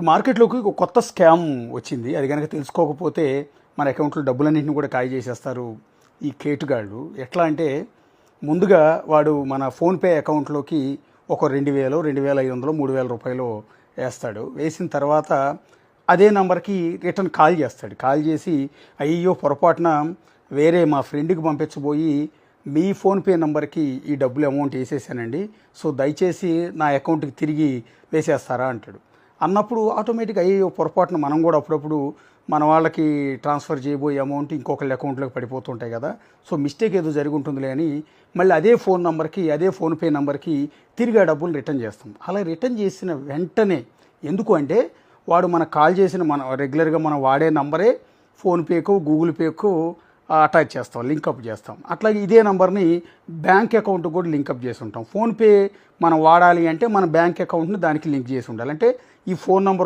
మార్కెట్లోకి ఒక కొత్త స్కామ్ వచ్చింది. అది కనుక తెలుసుకోకపోతే మన అకౌంట్లో డబ్బులన్నింటిని కూడా ఖాళీ చేసేస్తారు ఈ కేటుగాళ్ళు. ఎట్లా అంటే ముందుగా వాడు మన ఫోన్పే అకౌంట్లోకి ఒక 2000, 2500, 3000 రూపాయలు వేస్తాడు. వేసిన తర్వాత అదే నంబర్కి రిటర్న్ కాల్ చేస్తాడు. కాల్ చేసి అయ్యో పొరపాటున వేరే మా ఫ్రెండ్కి పంపించబోయి మీ ఫోన్పే నంబర్కి ఈ డబ్బులు అమౌంట్ వేసేసానండి, సో దయచేసి నా అకౌంట్కి తిరిగి వేసేస్తారా అంటాడు. అన్నప్పుడు ఆటోమేటిక్గా అయ్యో పొరపాటున మనం కూడా అప్పుడప్పుడు మన వాళ్ళకి ట్రాన్స్ఫర్ చేయబోయే అమౌంట్ ఇంకొకళ్ళ అకౌంట్లోకి పడిపోతుంటాయి కదా, సో మిస్టేక్ ఏదో జరిగి ఉంటుందిలే అని మళ్ళీ అదే ఫోన్ నంబర్కి అదే ఫోన్పే నంబర్కి తిరిగి ఆ డబ్బులు రిటర్న్ చేస్తాం. అలా రిటర్న్ చేసిన వెంటనే, ఎందుకు అంటే వాడు మనకు కాల్ చేసిన మన రెగ్యులర్గా మనం వాడే నంబరే ఫోన్పేకు గూగుల్ పేకు అటాచ్ చేస్తాం, లింకప్ చేస్తాం. అట్లాగే ఇదే నెంబర్ని బ్యాంక్ అకౌంట్ కూడా లింకప్ చేసి ఉంటాం. ఫోన్పే మనం వాడాలి అంటే మన బ్యాంక్ అకౌంట్ని దానికి లింక్ చేసి ఉండాలి. అంటే ఈ ఫోన్ నెంబర్